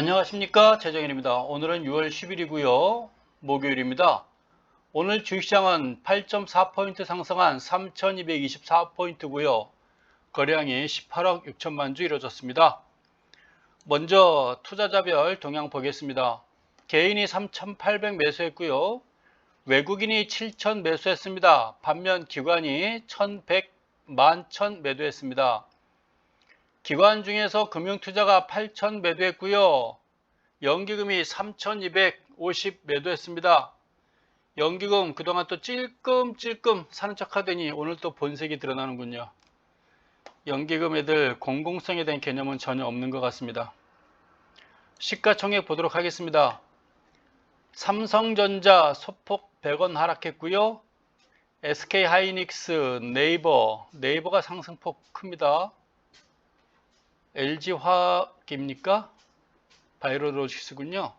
안녕하십니까, 최정일입니다. 오늘은 6월 10일이고요. 목요일입니다. 오늘 주식시장은 8.4포인트 상승한 3224포인트고요. 거래량이 18억 6천만 주 이루어졌습니다. 먼저 투자자별 동향 보겠습니다. 개인이 3,800 매수했고요. 외국인이 7,000 매수했습니다. 반면 기관이 1,100만 매도했습니다. 기관 중에서 금융투자가 8,000 매도했고요. 연기금이 3,250 매도했습니다. 연기금 그동안 또 찔끔찔끔 사는 척 하더니 오늘 또 본색이 드러나는군요. 연기금 애들 공공성에 대한 개념은 전혀 없는 것 같습니다. 시가총액 보도록 하겠습니다. 삼성전자 소폭 100원 하락했고요. SK하이닉스, 네이버가 상승폭 큽니다. LG화학입니까? 바이오로직스군요.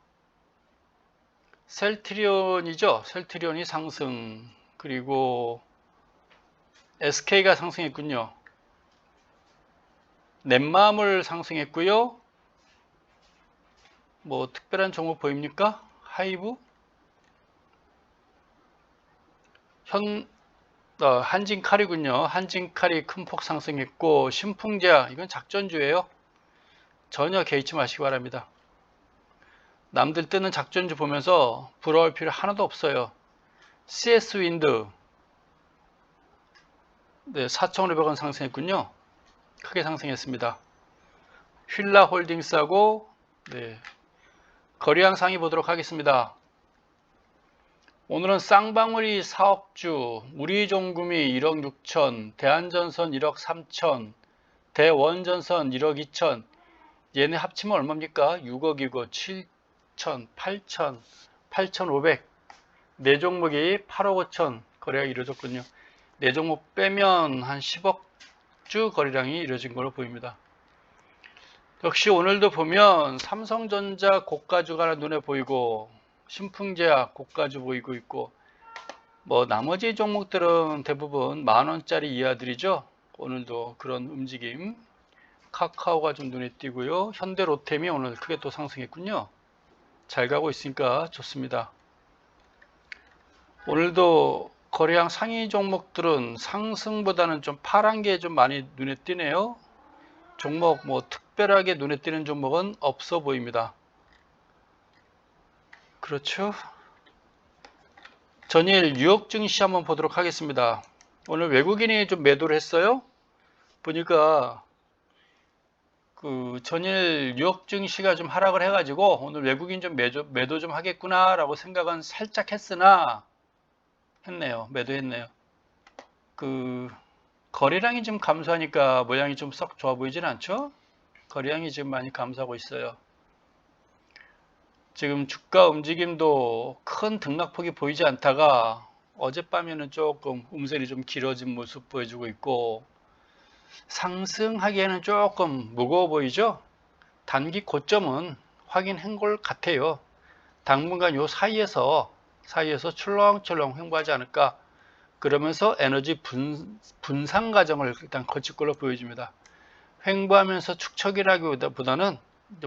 셀트리온이죠. 셀트리온이 상승. 그리고 SK가 상승했군요. 넷마물 상승했고요. 뭐 특별한 종목 보입니까? 하이브? 한진칼이군요. 한진칼이 큰 폭 상승했고, 신풍제약 이건 작전주예요. 전혀 개의치 마시기 바랍니다. 남들 뜨는 작전주 보면서 부러울 필요 하나도 없어요. CS윈드 4,500원 상승했군요. 크게 상승했습니다. 휠라홀딩스하고 거래량 상위 보도록 하겠습니다. 오늘은 쌍방울이 4억주, 우리종금이 1억 6천, 대한전선 1억 3천, 대원전선 1억 2천. 얘네 합치면 얼마입니까? 6억이고 7천, 8천, 8,500. 네 종목이 8억 5천 거래가 이루어졌군요. 네 종목 빼면 한 10억 주 거래량이 이루어진 걸로 보입니다. 역시 오늘도 보면 삼성전자 고가주가 하나 눈에 보이고, 신풍제약 고가주 보이고 있고, 뭐 나머지 종목들은 대부분 만원짜리 이하들이죠. 오늘도 그런 움직임. 카카오가 좀 눈에 띄고요. 현대로템이 오늘 크게 또 상승했군요. 잘 가고 있으니까 좋습니다. 오늘도 거래량 상위 종목들은 상승보다는 좀 파란 게 좀 많이 눈에 띄네요. 종목 뭐 특별하게 눈에 띄는 종목은 없어 보입니다. 그렇죠. 전일 뉴욕 증시 한번 보도록 하겠습니다. 오늘 외국인이 좀 매도를 했어요. 보니까 그 전일 뉴욕 증시가 좀 하락을 해가지고 오늘 외국인 좀 매도 좀 하겠구나 라고 생각은 살짝 했으나 매도했네요. 그 거래량이 좀 감소하니까 모양이 좀 썩 좋아 보이진 않죠? 거래량이 지금 많이 감소하고 있어요. 지금 주가 움직임도 큰 등락폭이 보이지 않다가 어젯밤에는 조금 음선이 좀 길어진 모습 보여주고 있고, 상승하기에는 조금 무거워 보이죠? 단기 고점은 확인한 것 같아요. 당분간 요 사이에서 출렁출렁 횡보하지 않을까. 그러면서 에너지 분산 과정을 일단 거칠 걸로 보여집니다. 횡보하면서 축척이라기보다는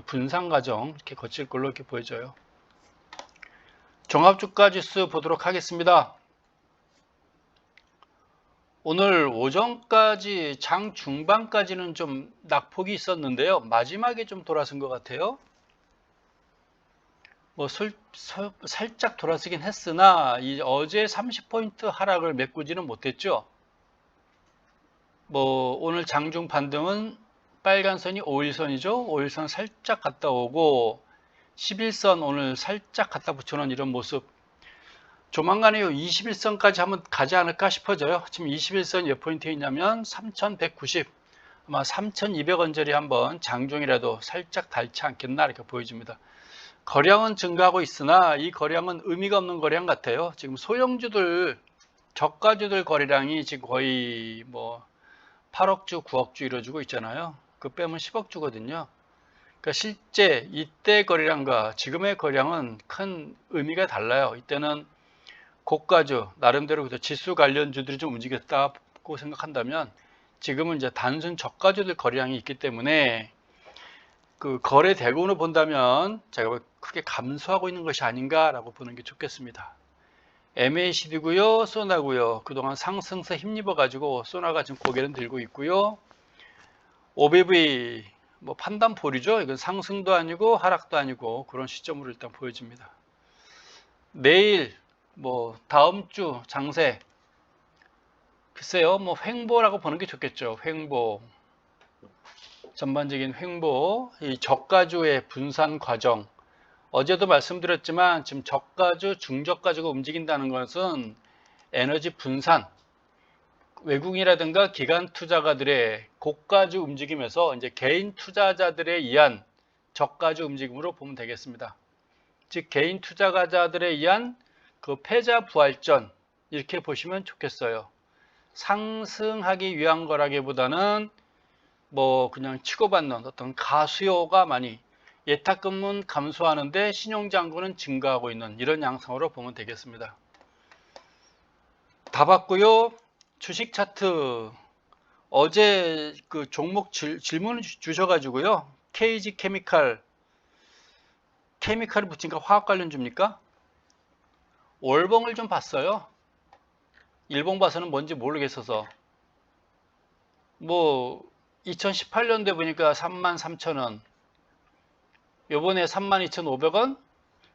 분산 과정 이렇게 거칠 걸로 이렇게 보여져요. 종합주가 지수 보도록 하겠습니다. 오늘 오전까지 장 중반까지는 좀 낙폭이 있었는데요. 마지막에 좀 돌아선 것 같아요. 뭐 살짝 돌아서긴 했으나 어제 30포인트 하락을 메꾸지는 못했죠. 뭐 오늘 장중 반등은 빨간 선이 5일선이죠. 5일선 살짝 갔다 오고 11선 오늘 살짝 갖다 붙여놓은 이런 모습. 조만간에 21선까지 한번 가지 않을까 싶어져요. 지금 21선 몇 포인트에 있냐면 3190, 아마 3200원짜리 한번 장중이라도 살짝 닳지 않겠나 이렇게 보여집니다. 거량은 증가하고 있으나 이 거량은 의미가 없는 거량 같아요. 지금 소형주들, 저가주들 거래량이 지금 거의 뭐 8억주, 9억주 이루어지고 있잖아요. 그 빼면 10억주거든요. 그러니까 실제 이때 거래량과 지금의 거래량은 큰 의미가 달라요. 이때는 고가주, 나름대로 지수 관련주들이 좀 움직였다고 생각한다면, 지금은 이제 단순 저가주들 거래량이 있기 때문에 그 거래 대금으로 본다면 제가 크게 감소하고 있는 것이 아닌가라고 보는 게 좋겠습니다. MACD고요, 소나고요. 그동안 상승세 힘입어 가지고 소나가 지금 고개는 들고 있고요. OBV 뭐 판단 보류죠. 이건 상승도 아니고 하락도 아니고 그런 시점으로 일단 보여집니다. 내일 뭐 다음 주 장세 글쎄요, 뭐 횡보라고 보는 게 좋겠죠. 횡보. 전반적인 횡보, 이 저가주의 분산 과정. 어제도 말씀드렸지만 지금 저가주, 중저가주가 움직인다는 것은 에너지 분산, 외국인이라든가 기관 투자가들의 고가주 움직임에서 이제 개인 투자자들에 의한 저가주 움직임으로 보면 되겠습니다. 즉 개인 투자자들에 의한 그 패자 부활전 이렇게 보시면 좋겠어요. 상승하기 위한 거라기보다는 뭐 그냥 치고받는 어떤 가수요가 많이 예탁금은 감소하는데 신용잔고는 증가하고 있는 이런 양상으로 보면 되겠습니다. 다 봤고요. 주식 차트 어제 그 종목 질문을 주셔가지고요. KG 케미칼 케미칼을 붙인 거 화학 관련주입니까? 월봉을 좀 봤어요. 일봉 봐서는 뭔지 모르겠어서 뭐 2018년도에 보니까 33,000원 요번에 32,500원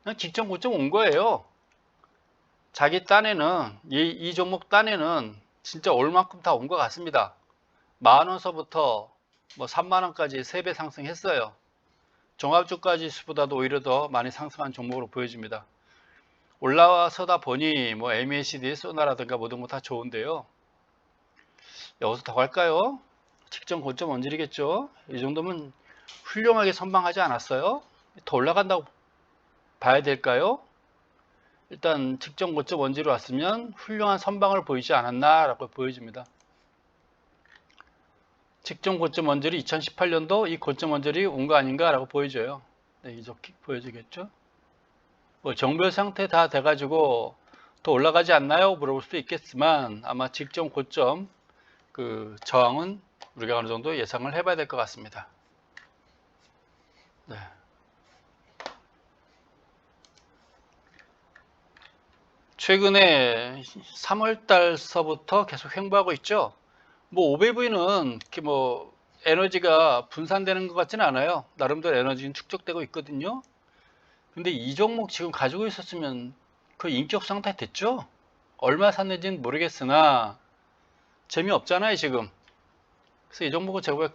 그냥 직전 고점 온 거예요. 자기 딴에는 이 종목 딴에는 진짜 올 만큼 다 온 것 같습니다. 만원서부터 뭐 3만원까지 3배 상승했어요. 종합주가지수보다도 오히려 더 많이 상승한 종목으로 보여집니다. 올라서다 보니 뭐 MACD, 소나라든가 모든 거 다 좋은데요. 여기서 더 갈까요? 직전 고점 언질이겠죠. 이 정도면 훌륭하게 선방하지 않았어요? 더 올라간다고 봐야 될까요? 일단 직전 고점 원지로 왔으면 훌륭한 선방을 보이지 않았나 라고 보여집니다. 직전 고점 원질이 2018년도 이 고점 원질이 온 거 아닌가 라고 보여져요. 네, 이렇게 보여지겠죠. 뭐 정별 상태 다 돼가지고 더 올라가지 않나요? 물어볼 수도 있겠지만 아마 직전 고점 그 저항은 우리가 어느 정도 예상을 해봐야 될 것 같습니다. 네. 최근에 3월달서부터 계속 횡보하고 있죠. 뭐 OBV는 이렇게 뭐 에너지가 분산되는 것 같지는 않아요. 나름대로 에너지는 축적되고 있거든요. 근데 이 종목 지금 가지고 있었으면 그 인격 상태 됐죠. 얼마 샀는지는 모르겠으나 재미없잖아요 지금. 그래서 이 종목은 제가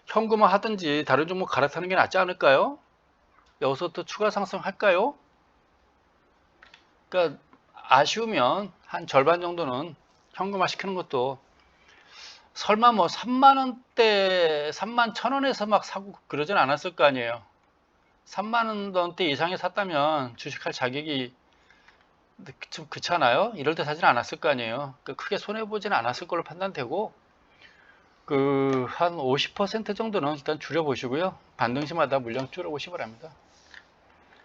현금화 하든지 다른 종목 갈아타는 게 낫지 않을까요? 여기서 또 추가 상승할까요? 그러니까 아쉬우면 한 절반 정도는 현금화 시키는 것도 설마 뭐 3만원대 31,000원에서 막 사고 그러진 않았을 거 아니에요. 3만원대 이상에 샀다면 주식할 자격이 좀 그렇잖아요. 이럴 때 사진 않았을 거 아니에요. 크게 손해보지는 않았을 걸로 판단되고 그 한 50% 정도는 일단 줄여보시고요. 반등시마다 물량 줄여보시기 바랍니다.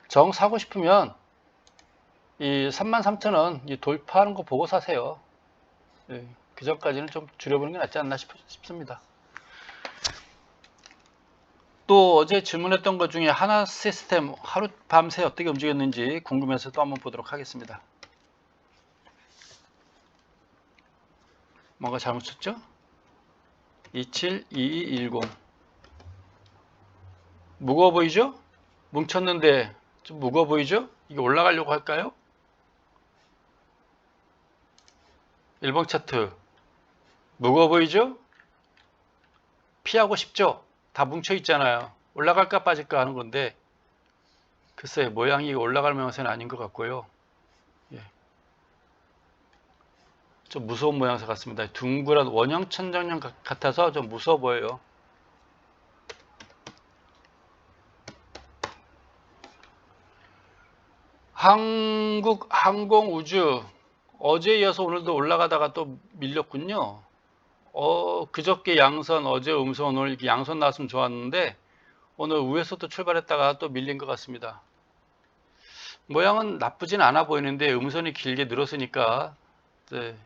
정 사고 싶으면 이 33,000원 돌파하는 거 보고 사세요. 예, 그 전까지는 좀 줄여보는 게 낫지 않나 싶습니다. 또 어제 질문했던 것 중에 하나 시스템 하루 밤새 어떻게 움직였는지 궁금해서 또 한번 보도록 하겠습니다. 뭔가 잘못 쳤죠? 272210 무거워 보이죠? 뭉쳤는데 좀 무거워 보이죠? 이게 올라가려고 할까요? 1번 차트 무거워 보이죠? 피하고 싶죠? 다 뭉쳐 있잖아요. 올라갈까 빠질까 하는 건데 글쎄 모양이 올라갈 모양새는 아닌 것 같고요. 예. 좀 무서운 모양새 같습니다. 둥그란 원형 천장형 같아서 좀 무서워 보여요. 한국항공우주 어제에 이어서 오늘도 올라가다가 또 밀렸군요. 그저께 양선, 어제 음선, 오늘 이렇게 양선 나왔으면 좋았는데 오늘 위에서 또 출발했다가 또 밀린 것 같습니다. 모양은 나쁘진 않아 보이는데 음선이 길게 늘었으니까 네,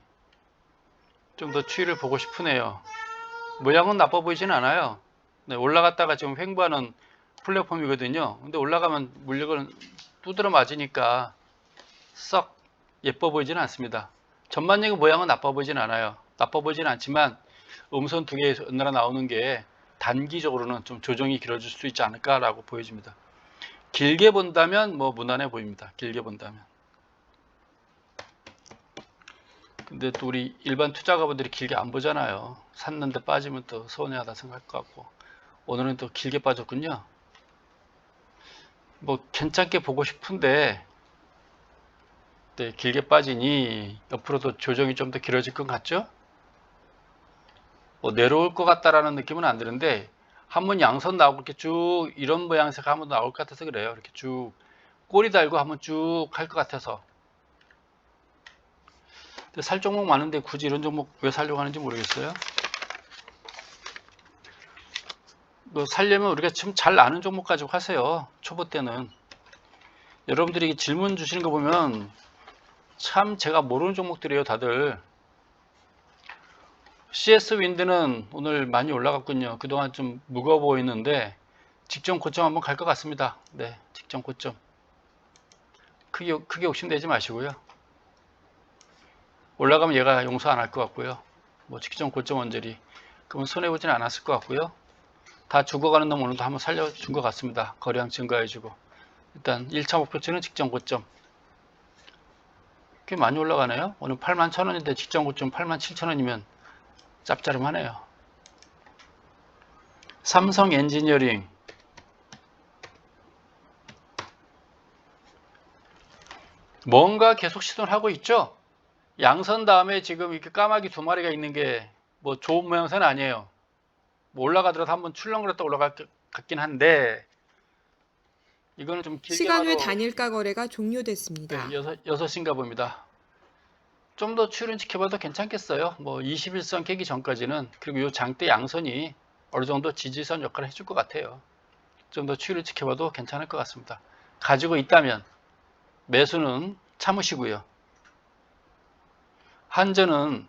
좀 더 추이를 보고 싶으네요. 모양은 나빠 보이진 않아요. 네, 올라갔다가 지금 횡보하는 플랫폼이거든요. 근데 올라가면 물력을 두드러 맞으니까 썩 예뻐 보이지는 않습니다. 전반적인 모양은 나빠 보이진 않아요. 나빠 보이진 않지만 음선 두 개 연달아 나오는 게 단기적으로는 좀 조정이 길어질 수 있지 않을까라고 보여집니다. 길게 본다면 뭐 무난해 보입니다. 길게 본다면. 근데 또 우리 일반 투자가분들이 길게 안 보잖아요. 샀는데 빠지면 또 서운해하다 생각할 것 같고. 오늘은 또 길게 빠졌군요. 뭐 괜찮게 보고 싶은데 네, 길게 빠지니 옆으로도 조정이 좀 더 길어질 것 같죠? 뭐 내려올 것 같다라는 느낌은 안 드는데 한번 양선 나오고 이렇게 쭉 이런 모양새가 한번 나올 것 같아서 그래요. 이렇게 쭉 꼬리 달고 한번 쭉 할 것 같아서. 근데 살 종목 많은데 굳이 이런 종목 왜 살려고 하는지 모르겠어요. 뭐 살려면 우리가 지금 잘 아는 종목 가지고 하세요. 초보 때는. 여러분들이 질문 주시는 거 보면 참 제가 모르는 종목들이에요, 다들. CS 윈드는 오늘 많이 올라갔군요. 그동안 좀 무거워 보이는데 직전 고점 한번 갈 것 같습니다. 네, 직전 고점. 크게 욕심내지 마시고요. 올라가면 얘가 용서 안 할 것 같고요. 뭐 직전 고점 언저리. 그러면 손해보지는 않았을 것 같고요. 다 죽어가는 놈 오늘도 한번 살려준 것 같습니다. 거래량 증가해주고. 일단 1차 목표치는 직전 고점. 꽤 많이 올라가네요. 오늘 81,000원인데 직전 고점 87,000원이면 짭짤하네요. 삼성 엔지니어링. 뭔가 계속 시도를 하고 있죠. 양선 다음에 지금 이렇게 까마귀 두 마리가 있는 게 뭐 좋은 모양새는 아니에요. 뭐 올라가더라도 한번 출렁거렸다 올라갈 것 같긴 한데 이거는 좀 길게 시간 외 봐도 단일가 거래가 종료됐습니다. 네, 6인가 봅니다. 좀 더 추이를 지켜봐도 괜찮겠어요. 뭐 21선 깨기 전까지는. 그리고 이 장대 양선이 어느 정도 지지선 역할을 해줄 것 같아요. 좀 더 추이를 지켜봐도 괜찮을 것 같습니다. 가지고 있다면 매수는 참으시고요. 한전은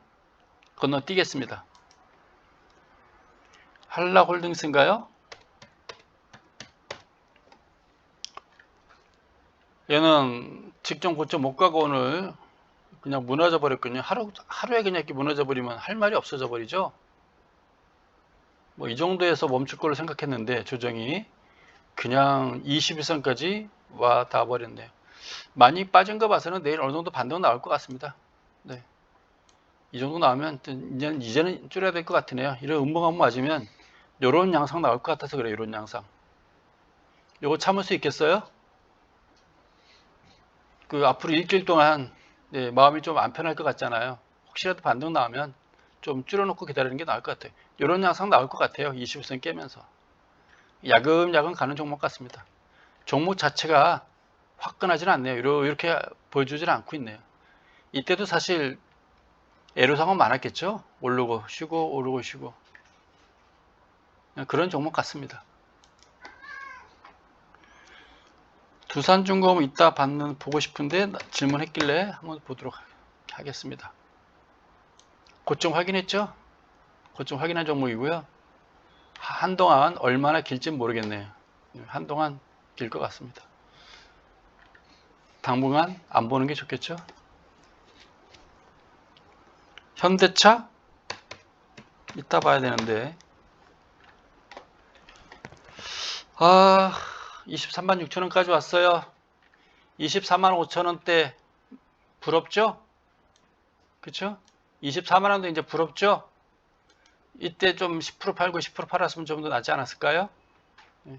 건너뛰겠습니다. 한라홀딩스인가요? 얘는 직전 고점 못 가고 오늘 그냥 무너져 버렸거든요. 하루에 그냥 이렇게 무너져 버리면 할 말이 없어져 버리죠. 뭐 이 정도에서 멈출 걸로 생각했는데 조정이 그냥 21선까지 와 닿아 버렸네요. 많이 빠진 거 봐서는 내일 어느 정도 반등 나올 것 같습니다. 네. 이 정도 나오면 이제는 줄여야 될 것 같으네요. 이런 음봉 맞으면 요런 양상 나올 것 같아서 그래요. 요런 양상. 요거 참을 수 있겠어요? 그 앞으로 일주일 동안 네, 마음이 좀 안 편할 것 같잖아요. 혹시라도 반등 나오면 좀 줄여놓고 기다리는 게 나을 것 같아요. 이런 양상 나올 것 같아요. 20선 깨면서. 야금야금 가는 종목 같습니다. 종목 자체가 화끈하지는 않네요. 이렇게 보여주지는 않고 있네요. 이때도 사실 애로사항은 많았겠죠. 오르고 쉬고 오르고 쉬고 그런 종목 같습니다. 두산중공업 이따 보고 싶은데 질문했길래 한번 보도록 하겠습니다. 고점 확인했죠? 고점 확인한 종목이고요. 한동안 얼마나 길지는 모르겠네요. 한동안 길 것 같습니다. 당분간 안 보는 게 좋겠죠? 현대차? 이따 봐야 되는데 23만 6천원까지 왔어요. 24만 5천원대 부럽죠? 그쵸? 24만원도 이제 부럽죠? 이때 좀 10% 팔고 10% 팔았으면 좀 더 낫지 않았을까요? 네.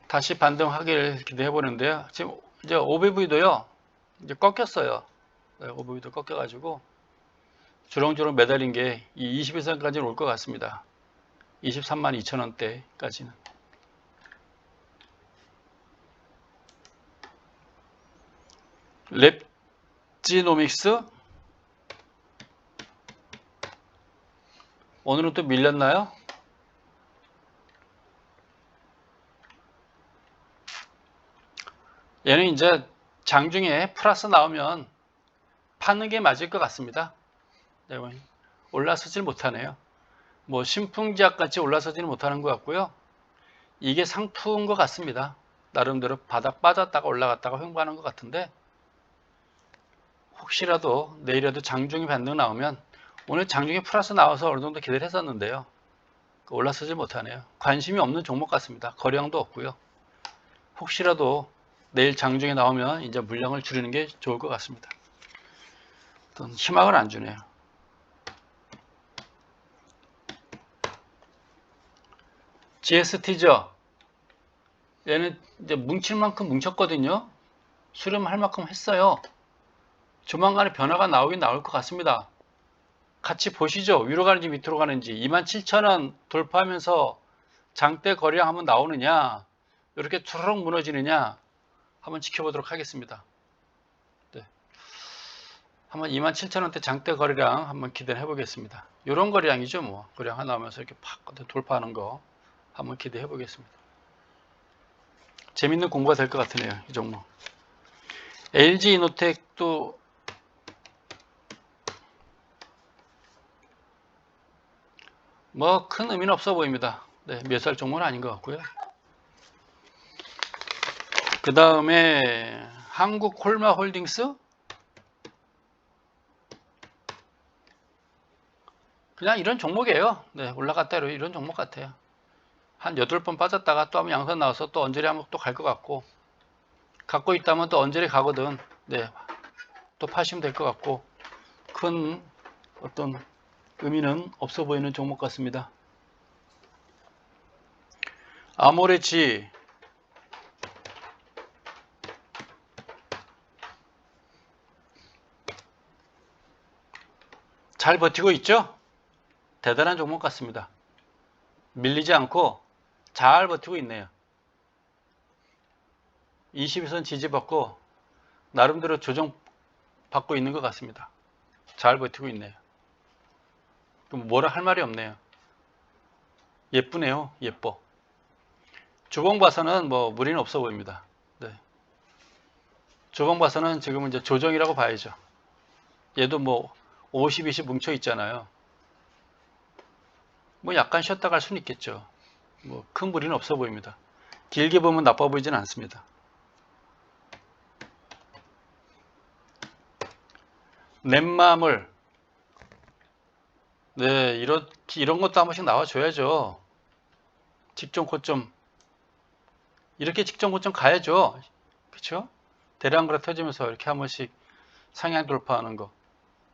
다시 반등하기를 기대해 보는데요. 지금 이제 OBV도요, 이제 꺾였어요. 네, OBV도 꺾여가지고 주렁주렁 매달린 게 이 21선까지는 올 것 같습니다. 23만 2천원대까지는. 랩지노믹스 오늘은 또 밀렸나요? 얘는 이제 장중에 플러스 나오면 파는 게 맞을 것 같습니다. 네, 올라서질 못하네요. 뭐 신풍지압 같이 올라서지는 못하는 것 같고요. 이게 상품인 것 같습니다. 나름대로 바닥 빠졌다가 올라갔다가 횡보하는 것 같은데, 혹시라도 내일에도 장중에 반등 나오면, 오늘 장중에 플러스 나와서 어느 정도 기대를 했었는데요. 올라서지 못하네요. 관심이 없는 종목 같습니다. 거래량도 없고요. 혹시라도 내일 장중에 나오면 이제 물량을 줄이는 게 좋을 것 같습니다. 어떤 희망을 안 주네요. GST죠. 얘는 이제 뭉칠 만큼 뭉쳤거든요. 수렴할 만큼 했어요. 조만간에 변화가 나오긴 나올 것 같습니다. 같이 보시죠. 위로 가는지 밑으로 가는지. 27,000원 돌파하면서 장대 거래량 한번 나오느냐, 이렇게 투르륵 무너지느냐 한번 지켜보도록 하겠습니다. 네. 한번 27,000원대 장대 거래량 한번 기대해 보겠습니다. 이런 거래량이죠. 뭐 거래량 하나 나오면서 이렇게 팍 돌파하는 거 한번 기대해 보겠습니다. 재밌는 공부가 될 것 같으네요. 이 종목. LG이노텍도 뭐 큰 의미는 없어 보입니다. 네, 몇 살 종목은 아닌 것 같고요. 그 다음에 한국콜마홀딩스, 그냥 이런 종목이에요. 네, 올라갔다 이런 종목 같아요. 한 8번 빠졌다가 또 한번 양선 나와서 또 언저리 한번 또 갈 것 같고, 갖고 있다면 또 언저리 가거든. 네, 또 파시면 될 것 같고, 큰 어떤 의미는 없어 보이는 종목 같습니다. 아모레지, 잘 버티고 있죠? 대단한 종목 같습니다. 밀리지 않고 잘 버티고 있네요. 22선 지지받고 나름대로 조정받고 있는 것 같습니다. 잘 버티고 있네요. 뭐라 할 말이 없네요. 예쁘네요. 예뻐. 주봉 봐서는 뭐 무리는 없어 보입니다. 네. 주봉 봐서는 지금은 이제 조정이라고 봐야죠. 얘도 뭐 50, 20 뭉쳐 있잖아요. 뭐 약간 쉬었다 갈 수는 있겠죠. 뭐 큰 무리는 없어 보입니다. 길게 보면 나빠 보이지는 않습니다. 넷마물, 네, 이런 것도 한 번씩 나와줘야죠. 직전 고점, 이렇게 직전 고점 가야죠. 그쵸? 대량그라 터지면서 이렇게 한 번씩 상향 돌파하는 거,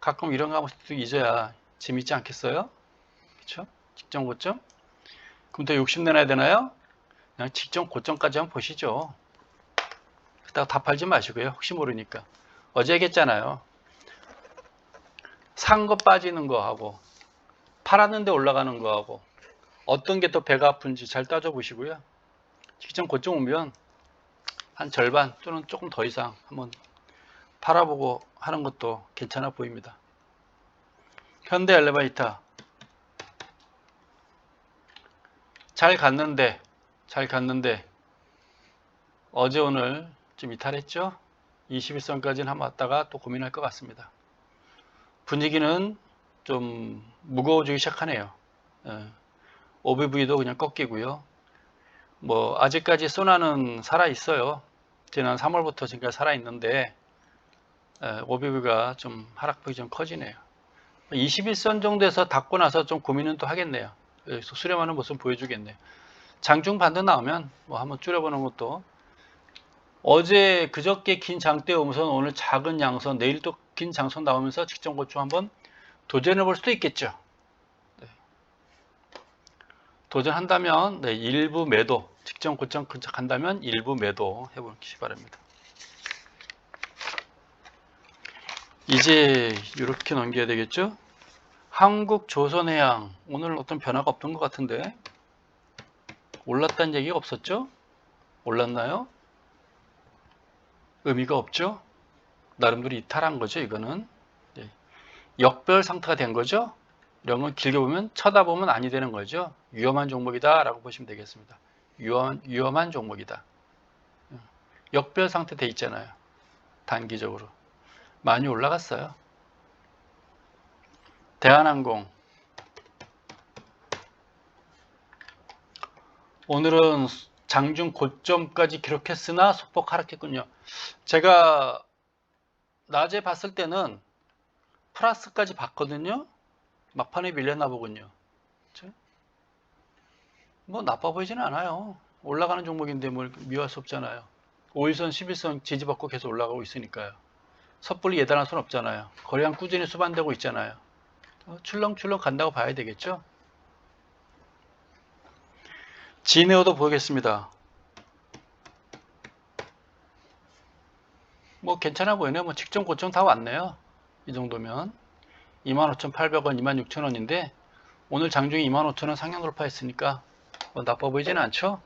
가끔 이런 거 한 번씩 잊어야 재밌지 않겠어요? 그쵸? 직전 고점? 그럼 더 욕심내놔야 되나요? 그냥 직전 고점까지 한번 보시죠. 그렇다고 다 팔지 마시고요. 혹시 모르니까. 어제 얘기했잖아요. 산 거 빠지는 거하고 팔았는데 올라가는 거하고 어떤 게 더 배가 아픈지 잘 따져보시고요. 직전 고점 오면 한 절반 또는 조금 더 이상 한번 팔아보고 하는 것도 괜찮아 보입니다. 현대 엘리베이터 잘 갔는데 어제 오늘 좀 이탈했죠. 21선까지는 한번 왔다가 또 고민할 것 같습니다. 분위기는 좀 무거워지기 시작하네요. OBV도 그냥 꺾이고요. 뭐 아직까지 소나는 살아 있어요. 지난 3월부터 지금까지 살아 있는데 OBV가 좀 하락폭이 좀 커지네요. 21선 정도에서 닫고 나서 좀 고민은 또 하겠네요. 여기서 수렴하는 모습 보여주겠네요. 장중 반등 나오면 뭐 한번 줄여보는 것도, 어제 그저께 긴 장대 오면서 오늘 작은 양선, 내일 또 긴 장선 나오면서 직전 고점 한번 도전해 볼 수도 있겠죠. 네. 도전한다면 네, 일부 매도, 직전 고점 근처간다면 일부 매도 해보시기 바랍니다. 이제 이렇게 넘겨야 되겠죠. 한국조선해양, 오늘 어떤 변화가 없던 것 같은데, 올랐다는 얘기가 없었죠? 올랐나요? 의미가 없죠? 나름대로 이탈한 거죠, 이거는. 네. 역별 상태가 된 거죠? 이런 건 길게 보면, 쳐다보면 아니 되는 거죠. 위험한 종목이다 라고 보시면 되겠습니다. 위험한 종목이다. 역별 상태 돼 있잖아요. 단기적으로 많이 올라갔어요. 대한항공. 오늘은 장중 고점까지 기록했으나 소폭 하락했군요. 제가 낮에 봤을 때는 플러스까지 봤거든요. 막판에 밀렸나 보군요. 그쵸? 뭐 나빠 보이지는 않아요. 올라가는 종목인데 뭘 미워할 수 없잖아요. 5일선, 11선 지지받고 계속 올라가고 있으니까요. 섣불리 예단할 수는 없잖아요. 거래량 꾸준히 수반되고 있잖아요. 출렁출렁 간다고 봐야 되겠죠. 진에어도 보겠습니다. 뭐 괜찮아 보이네요. 뭐 직전 고점 다 왔네요. 이 정도면 25,800원, 26,000원인데 오늘 장중에 25,000원 상향 돌파했으니까 뭐 나빠 보이지는 않죠.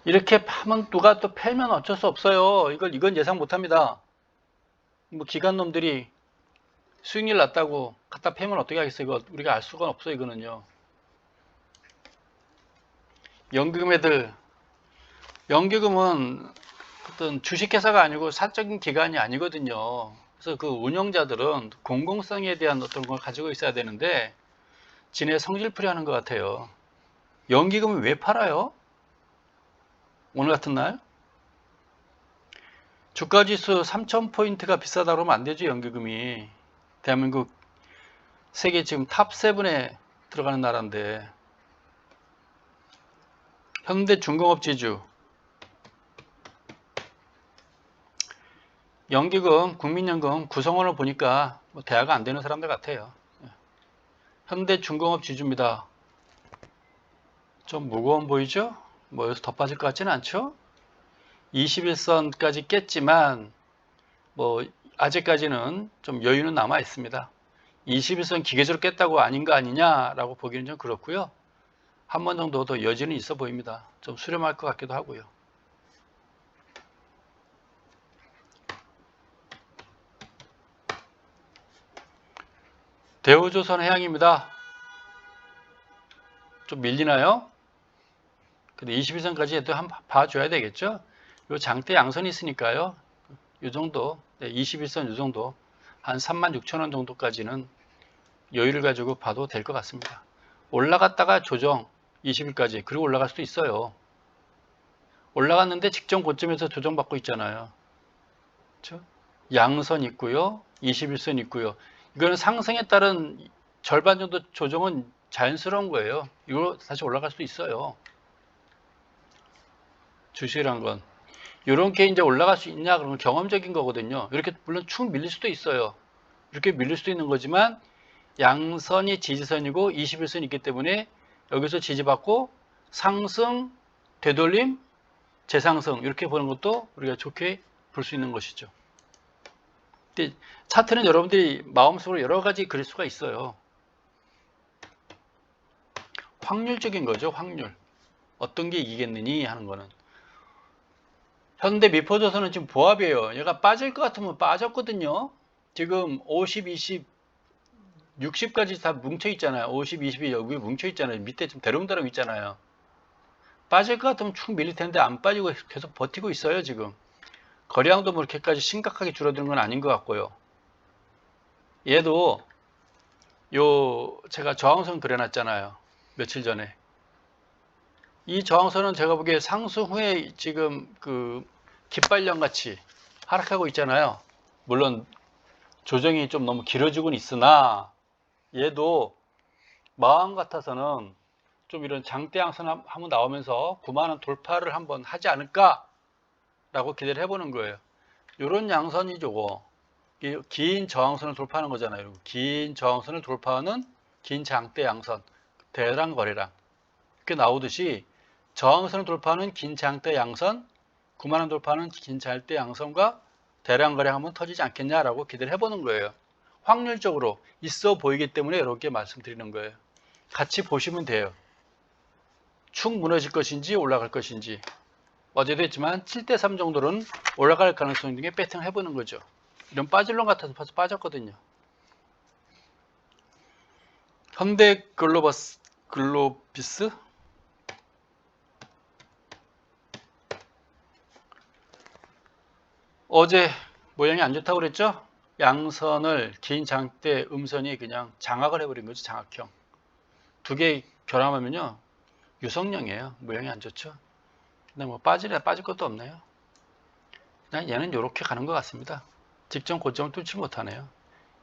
이렇게 하면 누가 또 패면 어쩔 수 없어요. 이건 예상 못합니다. 뭐 기관놈들이 수익률 낮다고 갖다 패면 어떻게 하겠어요. 이거 우리가 알 수가 없어요. 이거는요. 연기금은 어떤 주식회사가 아니고 사적인 기관이 아니거든요. 그래서 그 운영자들은 공공성에 대한 어떤 걸 가지고 있어야 되는데 지네 성질풀이 하는 것 같아요. 연기금을 왜 팔아요? 오늘 같은 날? 주가지수 3,000포인트가 비싸다 그러면 안 되죠. 연기금이. 대한민국 세계 지금 탑7에 들어가는 나라인데 현대중공업 지주 연기금, 국민연금 구성원을 보니까 뭐 대화가 안 되는 사람들 같아요. 현대중공업 지주입니다. 좀 무거워 보이죠? 뭐 여기서 더 빠질 것 같지는 않죠? 21선까지 깼지만 뭐 아직까지는 좀 여유는 남아 있습니다. 21선 기계적으로 깼다고 아닌 거 아니냐라고 보기는 좀 그렇고요. 한 번 정도 더 여지는 있어 보입니다. 좀 수렴할 것 같기도 하고요. 대우조선해양입니다. 좀 밀리나요? 근데 21선까지 또 한번 봐줘야 되겠죠? 요 장대 양선이 있으니까요. 요 정도, 21선 요 정도, 한 36,000원 정도까지는 여유를 가지고 봐도 될 것 같습니다. 올라갔다가 조정 20일까지 그리고 올라갈 수도 있어요. 올라갔는데 직전 고점에서 조정받고 있잖아요. 그렇죠? 양선 있고요. 21선 있고요. 이거는 상승에 따른 절반 정도 조정은 자연스러운 거예요. 이거 다시 올라갈 수도 있어요. 주식이란 건. 이렇게 이제 올라갈 수 있냐 그러면 경험적인 거거든요. 이렇게 물론 축 밀릴 수도 있어요. 이렇게 밀릴 수도 있는 거지만 양선이 지지선이고 21선이 있기 때문에 여기서 지지받고 상승, 되돌림, 재상승 이렇게 보는 것도 우리가 좋게 볼 수 있는 것이죠. 근데 차트는 여러분들이 마음속으로 여러 가지 그릴 수가 있어요. 확률적인 거죠. 확률. 어떤 게 이기겠느니 하는 거는. 현대 미포조선은 지금 보합이에요. 얘가 빠질 것 같으면 빠졌거든요. 지금 50, 20, 60까지 다 뭉쳐 있잖아요. 50, 20이 여기 뭉쳐 있잖아요. 밑에 좀 대롱대롱 있잖아요. 빠질 것 같으면 축 밀릴 텐데 안 빠지고 계속 버티고 있어요. 지금. 거래량도 뭐 이렇게까지 심각하게 줄어드는 건 아닌 것 같고요. 얘도 제가 저항선 그려놨잖아요. 며칠 전에. 이 저항선은 제가 보기에 상승 후에 지금 그 깃발령 같이 하락하고 있잖아요. 물론 조정이 좀 너무 길어지고는 있으나 얘도 마음 같아서는 좀 이런 장대 양선 한번 나오면서 9만원 돌파를 한번 하지 않을까 라고 기대를 해보는 거예요. 이런 양선이죠. 긴 저항선을 돌파하는 거잖아요. 긴 저항선을 돌파하는 긴 장대 양선, 대량 거래량 이렇게 나오듯이 저항선을 돌파하는 긴 장대 양선, 9만원 돌파하는 긴 장대 양선과 대량 거래 한번 터지지 않겠냐라고 기대를 해보는 거예요. 확률적으로 있어 보이기 때문에 이렇게 말씀드리는 거예요. 같이 보시면 돼요. 축 무너질 것인지 올라갈 것인지. 어제도 했지만 7대3 정도는 올라갈 가능성 중에 배팅을 해보는 거죠. 이런 빠질론 같아서 벌써 빠졌거든요. 현대 글로비스 어제 모양이 안 좋다고 그랬죠? 양선을 긴 장대 음선이 그냥 장악을 해버린 거죠. 장악형. 두 개 결합하면요. 유성형이에요. 모양이 안 좋죠. 근데 뭐 빠질 것도 없네요. 그냥 얘는 이렇게 가는 것 같습니다. 직전 고점을 뚫지 못하네요.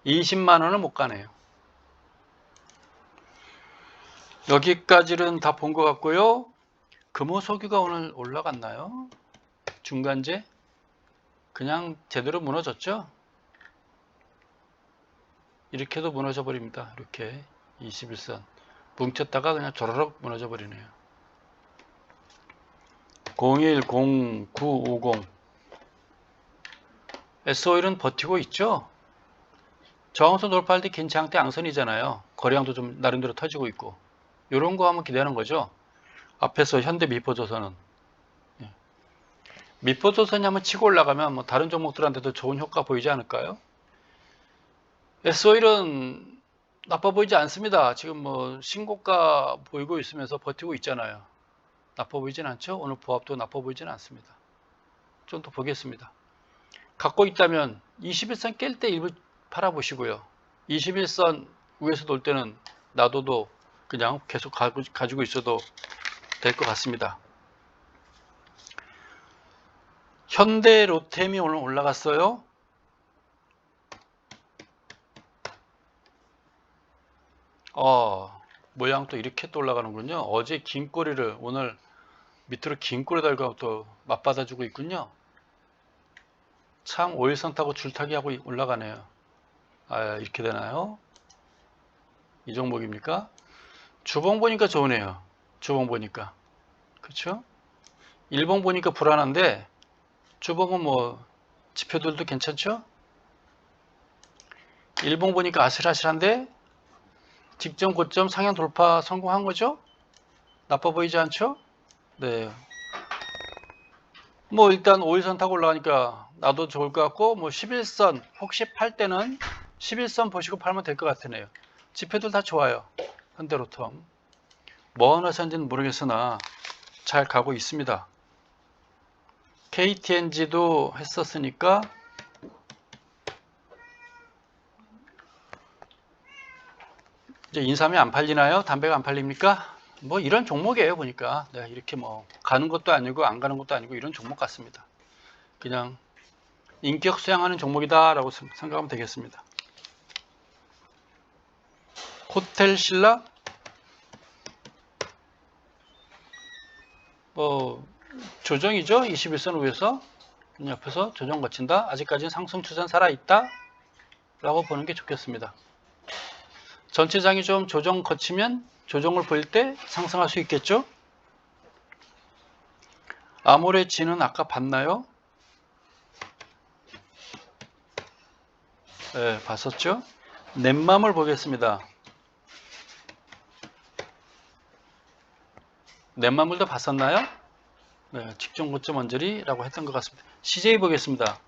20만 원은 못 가네요. 여기까지는 다 본 것 같고요. 금호석유가 오늘 올라갔나요? 중간재? 그냥 제대로 무너졌죠? 이렇게도 무너져 버립니다. 이렇게 21선 뭉쳤다가 그냥 조르륵 무너져 버리네요. 010950 S오일은 버티고 있죠? 저항선 돌파할 때 괜찮대 양선이잖아요. 거래량도 좀 나름대로 터지고 있고 이런 거 한번 기대하는 거죠. 앞에서 현대 미포조선은 미포조선이 한번 치고 올라가면 뭐 다른 종목들한테도 좋은 효과 보이지 않을까요? S오일은 나빠 보이지 않습니다. 지금 뭐 신고가 보이고 있으면서 버티고 있잖아요. 나빠 보이진 않죠? 오늘 보합도 나빠 보이진 않습니다. 좀 더 보겠습니다. 갖고 있다면 21선 깰 때 일부 팔아보시고요. 21선 위에서 돌 때는 놔둬도 그냥 계속 가지고 있어도 될 것 같습니다. 현대 로템이 오늘 올라갔어요. 모양 또 이렇게 또 올라가는군요. 어제 긴 꼬리를 오늘 밑으로 긴 꼬리 달고 또 맞받아주고 있군요. 참 5일선 타고 줄타기 하고 올라가네요. 이렇게 되나요? 이 종목입니까? 주봉 보니까 좋으네요. 주봉 보니까. 그렇죠? 일봉 보니까 불안한데 주봉은 뭐 지표들도 괜찮죠? 일봉 보니까 아슬아슬한데 직전 고점 상향 돌파 성공한 거죠? 나빠 보이지 않죠? 네. 뭐 일단 5일선 타고 올라가니까 나도 좋을 것 같고 뭐 11선 혹시 팔 때는 11선 보시고 팔면 될 것 같으네요. 지표들 다 좋아요. 현대로톰. 뭐 어느 선지는 모르겠으나 잘 가고 있습니다. KTNG도 했었으니까 이제 인삼이 안 팔리나요? 담배가 안 팔립니까? 뭐 이런 종목이에요 보니까. 네, 이렇게 뭐 가는 것도 아니고 안 가는 것도 아니고 이런 종목 같습니다. 그냥 인격 수양하는 종목이다 라고 생각하면 되겠습니다. 호텔 신라 뭐 조정이죠. 21선 위에서 옆에서 조정 거친다. 아직까지는 상승 추세 살아있다 라고 보는 게 좋겠습니다. 전체장이 좀 조정 거치면 조정을 보일 때 상승할 수 있겠죠. 아모레지는 아까 봤나요? 네, 봤었죠. 넷맘을 보겠습니다. 넷맘을도 봤었나요? 네, 직전 고점 언저리라고 했던 것 같습니다. CJ 보겠습니다.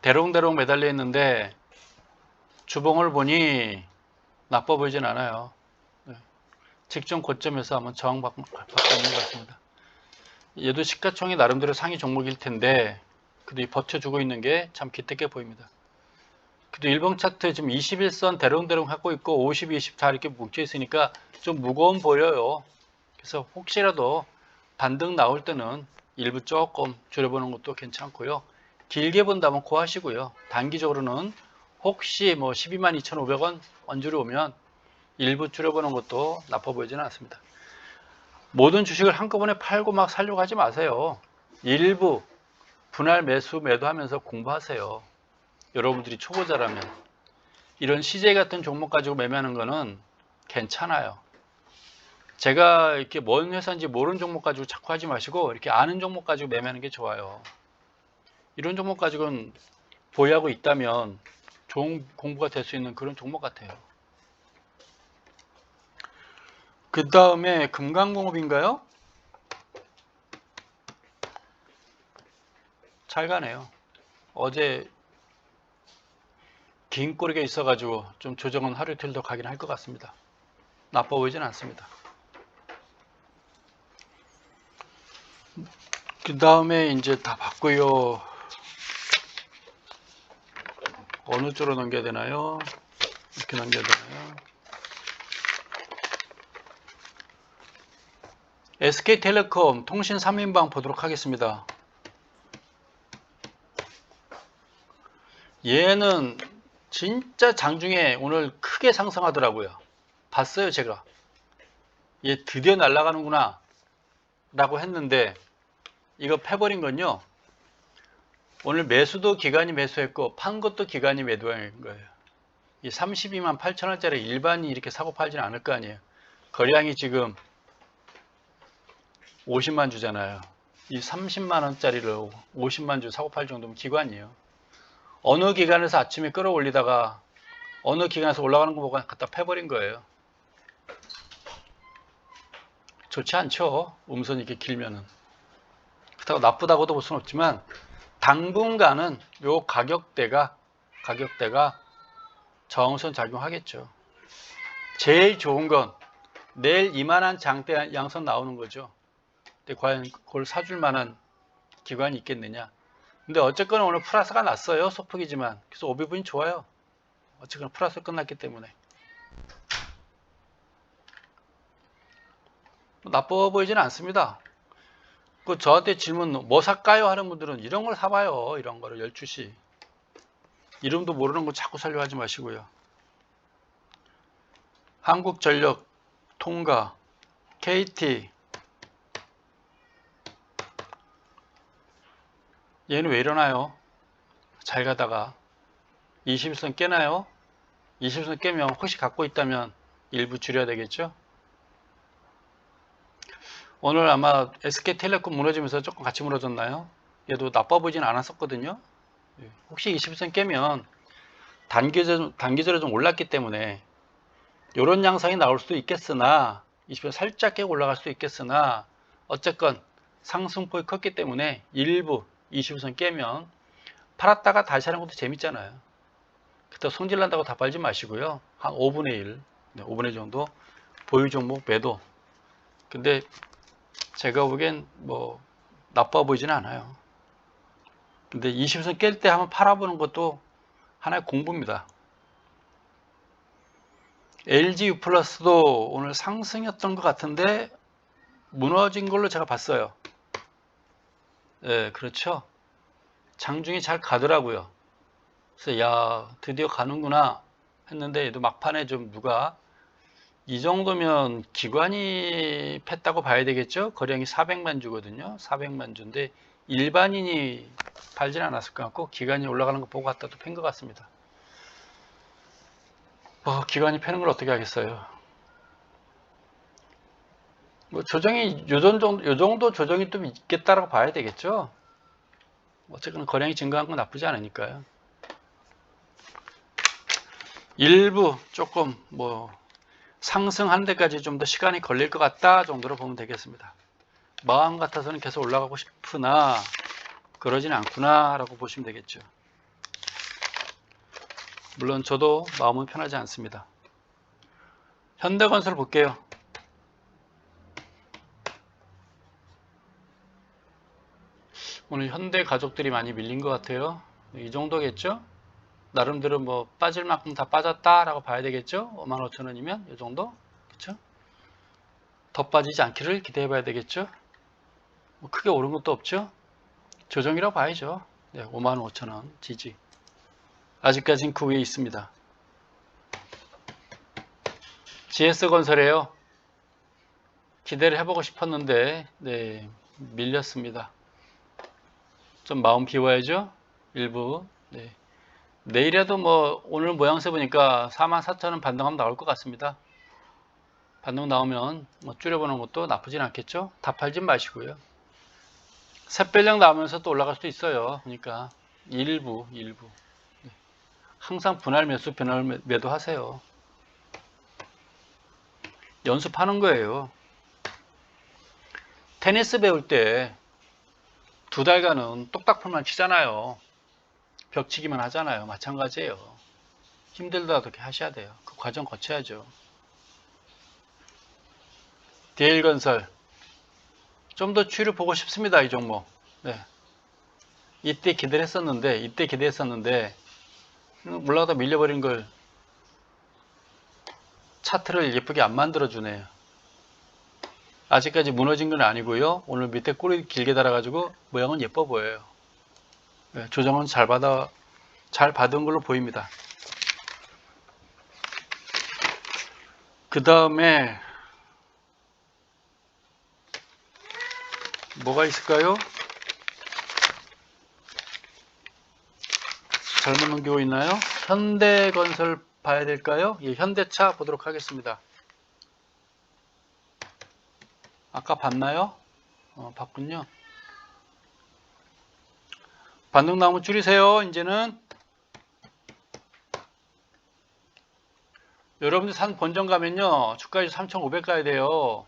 대롱대롱 매달려 있는데 주봉을 보니 나빠 보이진 않아요. 네, 직전 고점에서 한번 저항받고 있는 것 같습니다. 얘도 시가총액 나름대로 상위 종목일 텐데 그래도 버텨주고 있는 게 참 기특해 보입니다. 그래도 일봉 차트 지금 21선 대롱대롱 하고 있고 50, 20 다 이렇게 뭉쳐 있으니까 좀 무거운 보여요. 그래서 혹시라도 반등 나올 때는 일부 조금 줄여보는 것도 괜찮고요. 길게 본다면 고 하시고요. 단기적으로는 혹시 뭐 122,500원 언저리 오면 일부 줄여보는 것도 나빠 보이지는 않습니다. 모든 주식을 한꺼번에 팔고 막 살려고 하지 마세요. 일부 분할 매수 매도하면서 공부하세요. 여러분들이 초보자라면 이런 CJ 같은 종목 가지고 매매하는 거는 괜찮아요. 제가 이렇게 뭔 회사인지 모르는 종목 가지고 자꾸 하지 마시고 이렇게 아는 종목 가지고 매매하는 게 좋아요. 이런 종목 가지고는 보유하고 있다면 좋은 공부가 될 수 있는 그런 종목 같아요. 그 다음에 금강공업인가요? 잘 가네요. 어제 긴 꼬리가 있어가지고 좀 조정은 하루 이틀 더 가긴 할 것 같습니다. 나빠 보이진 않습니다. 그 다음에 이제 다 봤고요. 어느 쪽으로 넘겨야 되나요? 이렇게 넘겨야 되나요? SK텔레콤 통신 3인방 보도록 하겠습니다. 얘는 진짜 장중에 오늘 크게 상승하더라고요. 봤어요, 제가. 얘 드디어 날아가는구나 라고 했는데 이거 패버린 건요, 오늘 매수도 기관이 매수했고 판 것도 기관이 매도한 거예요. 이 32만 8천 원짜리 일반이 이렇게 사고 팔지는 않을 거 아니에요. 거래량이 지금 50만 주잖아요. 이 30만 원짜리를 50만 주 사고 팔 정도면 기관이에요. 어느 기관에서 아침에 끌어올리다가 어느 기관에서 올라가는 거 보고 갖다 패버린 거예요. 좋지 않죠. 음선이 이렇게 길면은. 그렇다고 나쁘다고도 볼 수는 없지만 당분간은 요 가격대가 저항선 작용하겠죠. 제일 좋은 건 내일 이만한 장대 양선 나오는 거죠. 근데 과연 그걸 사줄 만한 기관이 있겠느냐. 근데 어쨌거나 오늘 플러스가 났어요. 소폭이지만. 그래서 오비분이 좋아요. 어쨌거나 플러스 끝났기 때문에. 나빠 보이지는 않습니다. 그 저한테 질문 뭐 살까요? 하는 분들은 이런 걸 사봐요. 이런 거를 12시. 이름도 모르는 거 자꾸 살려 하지 마시고요. 한국전력, 통가, KT. 얘는 왜 이러나요? 잘 가다가 21선 깨나요? 21선 깨면 혹시 갖고 있다면 일부 줄여야 되겠죠? 오늘 아마 SK텔레콤 무너지면서 조금 같이 무너졌나요? 얘도 나빠 보이진 않았었거든요. 혹시 21선 깨면 단기적으로 좀 올랐기 때문에 이런 양상이 나올 수도 있겠으나 20선 살짝 깨고 올라갈 수도 있겠으나 어쨌건 상승폭이 컸기 때문에 일부 21선 깨면 팔았다가 다시 하는 것도 재밌잖아요. 그때 손질난다고 다 팔지 마시고요. 한 5분의 1, 5분의 1 정도 보유 종목 매도. 근데 제가 보기엔 뭐 나빠 보이지는 않아요. 근데 20선 깰 때 한번 팔아보는 것도 하나의 공부입니다. LG U+도 오늘 상승이었던 것 같은데 무너진 걸로 제가 봤어요. 예, 그렇죠. 장중에 잘 가더라고요. 그래서 야, 드디어 가는구나 했는데 얘도 막판에 좀 누가 이 정도면 기관이 팼다고 봐야 되겠죠. 거래량이 400만 주거든요. 400만 주인데 일반인이 팔진 않았을 것 같고 기관이 올라가는 거 보고 갖다 또 팬 것 같습니다. 기관이 패는 걸 어떻게 하겠어요. 뭐 조정이 요 정도 조정이 좀 있겠다라고 봐야 되겠죠. 어쨌든 거래량이 증가한 건 나쁘지 않으니까요. 일부 조금 뭐 상승하는 데까지 좀 더 시간이 걸릴 것 같다 정도로 보면 되겠습니다. 마음 같아서는 계속 올라가고 싶으나 그러진 않구나 라고 보시면 되겠죠. 물론 저도 마음은 편하지 않습니다. 현대건설 볼게요. 오늘 현대 가족들이 많이 밀린 것 같아요. 이 정도겠죠? 나름대로 뭐 빠질 만큼 다 빠졌다라고 봐야 되겠죠? 55,000원이면 이 정도? 그쵸? 더 빠지지 않기를 기대해 봐야 되겠죠? 뭐 크게 오른 것도 없죠? 조정이라고 봐야죠. 네, 55,000원 지지. 아직까지는 그 위에 있습니다. GS건설이에요. 기대를 해보고 싶었는데 네, 밀렸습니다. 좀 마음 비워야죠. 일부. 네. 내일에도 뭐 오늘 모양새 보니까 44,000원 반등하면 나올 것 같습니다. 반등 나오면 뭐 줄여보는 것도 나쁘진 않겠죠. 다 팔진 마시고요. 샛별량 나오면서 또 올라갈 수도 있어요. 그러니까 일부. 네. 항상 분할 매수, 분할 매도 하세요. 연습하는 거예요. 테니스 배울 때 2달간은 똑딱풀만 치잖아요. 벽치기만 하잖아요. 마찬가지예요. 힘들더라도 그렇게 하셔야 돼요. 그 과정 거쳐야죠. DL건설 좀 더 추이를 보고 싶습니다. 이 종목. 네. 이때 기대했었는데 올라가다 밀려버린 걸 차트를 예쁘게 안 만들어주네요. 아직까지 무너진 건 아니고요. 오늘 밑에 꼬리 길게 달아가지고 모양은 예뻐 보여요. 네, 조정은 잘 받은 걸로 보입니다. 그 다음에 뭐가 있을까요? 잘못 넘기고 있나요? 현대건설 봐야 될까요? 예, 현대차 보도록 하겠습니다. 아까 봤나요? 봤군요. 반등나무 줄이세요. 이제는 여러분들 산 본전 가면요, 주가지 3,500 가야 돼요.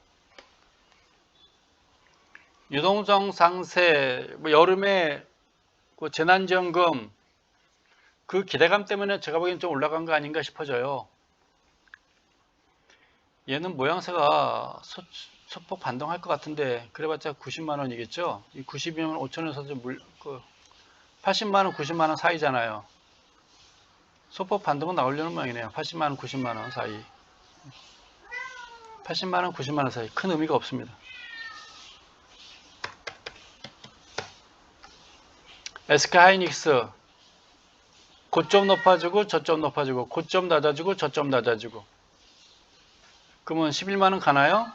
유동성 상세, 여름에 그 재난지원금 그 기대감 때문에 제가 보기엔 좀 올라간 거 아닌가 싶어져요. 얘는 모양새가 소폭 반등할 것 같은데 그래봤자 90만 원이겠죠. 이 92만 5천원에서 80만 원, 90만 원 사이잖아요. 소폭 반등은 나오려는 모양이네요. 80만 원, 90만 원 사이. 80만 원, 90만 원 사이. 큰 의미가 없습니다. SK하이닉스 고점 높아지고 저점 높아지고 고점 낮아지고 저점 낮아지고. 그러면 11만 원 가나요?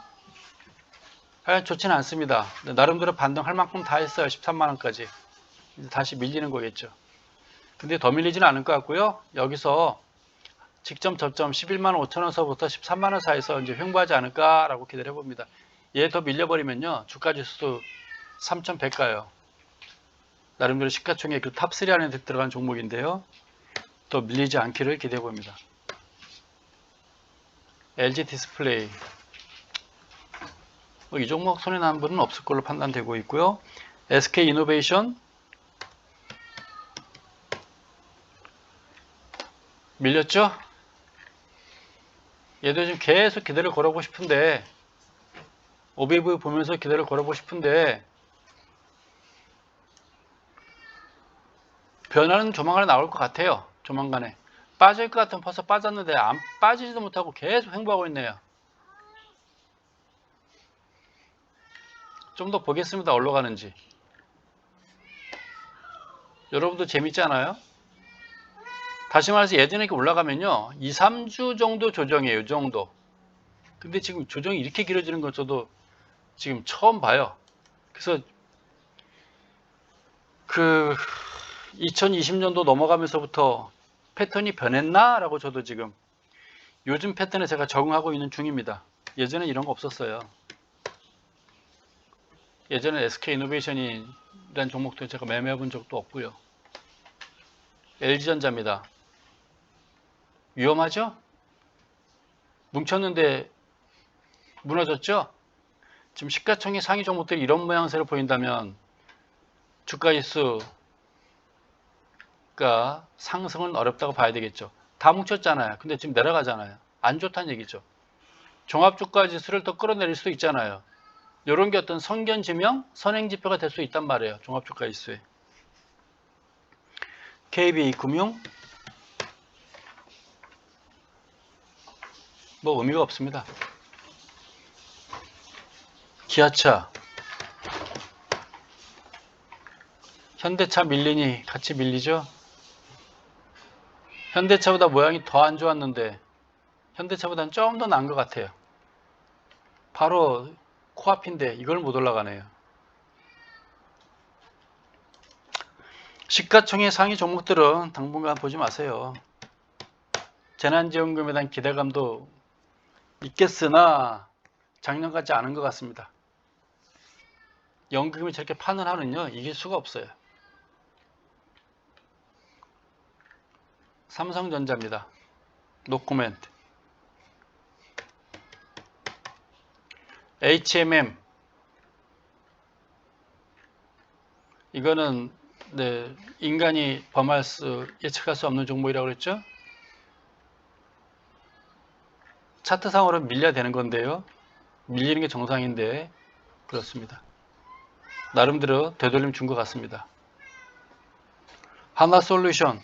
좋지는 않습니다. 나름대로 반등할 만큼 다 했어요. 13만 원까지. 이제 다시 밀리는 거겠죠. 근데 더 밀리지는 않을 것 같고요. 여기서 직전 저점 11만 5천 원서부터 13만 원 사이에서 이제 횡보하지 않을까라고 기대를 해봅니다. 얘 더 밀려버리면요, 주가 지수 3,100 가요. 나름대로 시가총액 그 탑3 안에 들어간 종목인데요. 더 밀리지 않기를 기대해 봅니다. LG 디스플레이. 이 종목 손해 난 분은 없을 걸로 판단되고 있고요. SK 이노베이션 밀렸죠? 얘도 지금 계속 기대를 걸어보고 싶은데, 오비브 보면서 기대를 걸어보고 싶은데, 변화는 조만간에 나올 것 같아요. 조만간에. 빠질 것 같으면 벌써 빠졌는데, 안 빠지지도 못하고 계속 횡보하고 있네요. 좀 더 보겠습니다. 올라가는지. 여러분도 재밌지 않아요? 다시 말해서 예전에 이렇게 올라가면요, 2, 3주 정도 조정이에요. 이 정도. 근데 지금 조정이 이렇게 길어지는 건 저도 지금 처음 봐요. 그래서 2020년도 넘어가면서부터 패턴이 변했나? 라고 저도 지금 요즘 패턴에 제가 적응하고 있는 중입니다. 예전에 이런 거 없었어요. 예전에 SK이노베이션이라는 종목도 제가 매매해 본 적도 없고요. LG전자입니다. 위험하죠? 뭉쳤는데 무너졌죠? 지금 시가총액 상위 종목들이 이런 모양새를 보인다면 주가지수가 상승은 어렵다고 봐야 되겠죠. 다 뭉쳤잖아요. 근데 지금 내려가잖아요. 안 좋다는 얘기죠. 종합주가지수를 더 끌어내릴 수도 있잖아요. 이런 게 어떤 선견지명, 선행지표가 될 수 있단 말이에요. 종합주가지수에. KB금융 뭐 의미가 없습니다. 기아차, 현대차 밀리니 같이 밀리죠. 현대차보다 모양이 더 안 좋았는데 현대차보다는 좀 더 나은 것 같아요. 바로 코앞인데 이걸 못 올라가네요. 시가총액 상위 종목들은 당분간 보지 마세요. 재난지원금에 대한 기대감도 있겠으나 작년 같지 않은 것 같습니다. 연금이 저렇게 판을 하는요, 이길 수가 없어요. 삼성전자입니다. 노코멘트. HMM 이거는 인간이 범할 수 예측할 수 없는 종목이라고 그랬죠. 차트상으로 밀려야 되는 건데요. 밀리는 게 정상인데 그렇습니다. 나름대로 되돌림 준 것 같습니다. 하나솔루션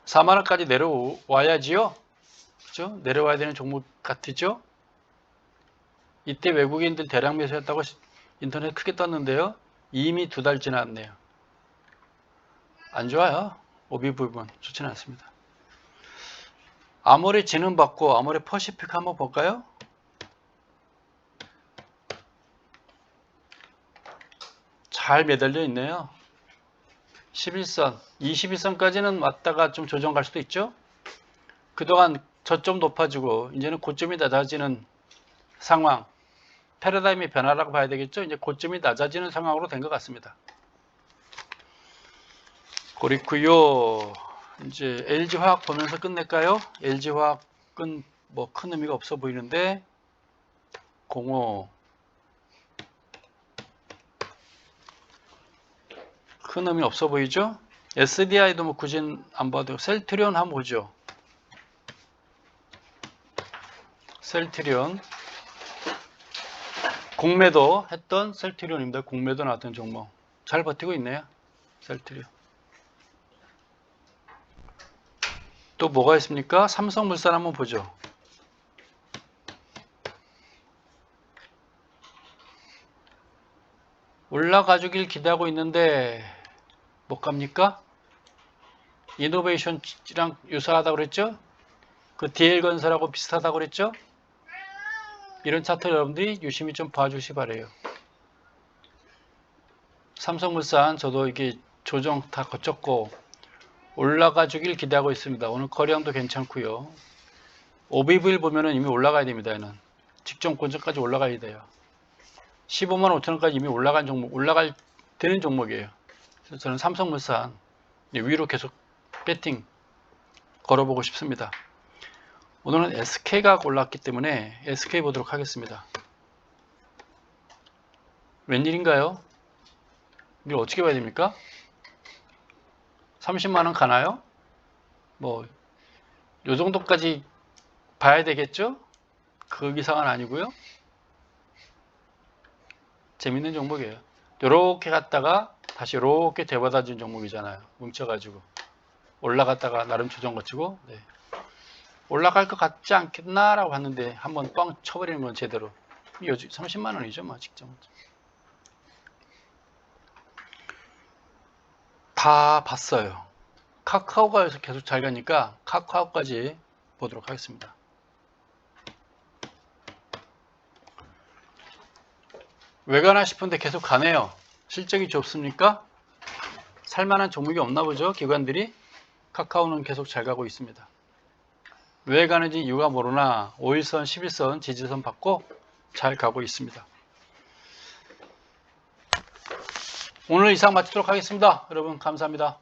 4만원까지 내려와야지요. 그죠? 내려와야 되는 종목 같으죠? 이때 외국인들 대량 매수했다고 인터넷 크게 떴는데요. 이미 2달 지났네요. 안 좋아요. 오비 부분 좋지는 않습니다. 아모레 진흥받고 아모레 퍼시픽 한번 볼까요? 잘 매달려 있네요. 11선, 21선까지는 왔다가 좀 조정 갈 수도 있죠. 그동안 저점 높아지고 이제는 고점이 낮아지는 상황, 패러다임의 변화라고 봐야 되겠죠. 이제 고점이 낮아지는 상황으로 된 것 같습니다. 그렇고요. 이제 LG화학 보면서 끝낼까요? LG화학은 뭐 큰 의미가 없어 보이는데 05 큰 의미 없어 보이죠? SDI도 뭐 굳이 안 봐도 셀트리온 한번 보죠. 셀트리온 공매도 했던 셀트리온입니다. 공매도 나왔던 종목 잘 버티고 있네요. 셀트리온. 또 뭐가 있습니까? 삼성물산 한번 보죠. 올라가주길 기대하고 있는데 못 갑니까? 이노베이션이랑 유사하다고 그랬죠? 그 DL건설하고 비슷하다고 그랬죠? 이런 차트 여러분들이 유심히 좀 봐주시 바래요. 삼성물산 저도 이게 조정 다 거쳤고 올라가주길 기대하고 있습니다. 오늘 거래량도 괜찮고요. OBV를 보면은 이미 올라가야 됩니다. 얘는 직전 고점까지 올라가야 돼요. 15만 5천원까지 이미 올라간 종목, 올라갈 되는 종목이에요. 그래서 저는 삼성물산 위로 계속 배팅 걸어보고 싶습니다. 오늘은 SK가 올랐기 때문에 SK 보도록 하겠습니다. 웬일인가요? 이걸 어떻게 봐야 됩니까? 30만원 가나요? 뭐, 요 정도까지 봐야 되겠죠? 그 이상은 아니고요. 재밌는 종목이에요. 요렇게 갔다가 다시 요렇게 되받아준 종목이잖아요. 뭉쳐가지고 올라갔다가 나름 조정 거치고 네. 올라갈 것 같지 않겠나 라고 봤는데 한번 뻥 쳐버리는 건 제대로 30만원이죠 뭐 직접. 다 봤어요. 카카오가 여기서 계속 잘 가니까 카카오까지 보도록 하겠습니다. 왜 가나 싶은데 계속 가네요. 실적이 좋습니까? 살만한 종목이 없나 보죠. 기관들이. 카카오는 계속 잘 가고 있습니다. 왜 가는지 이유가 모르나 5일선, 11선 지지선 받고 잘 가고 있습니다. 오늘 이상 마치도록 하겠습니다. 여러분 감사합니다.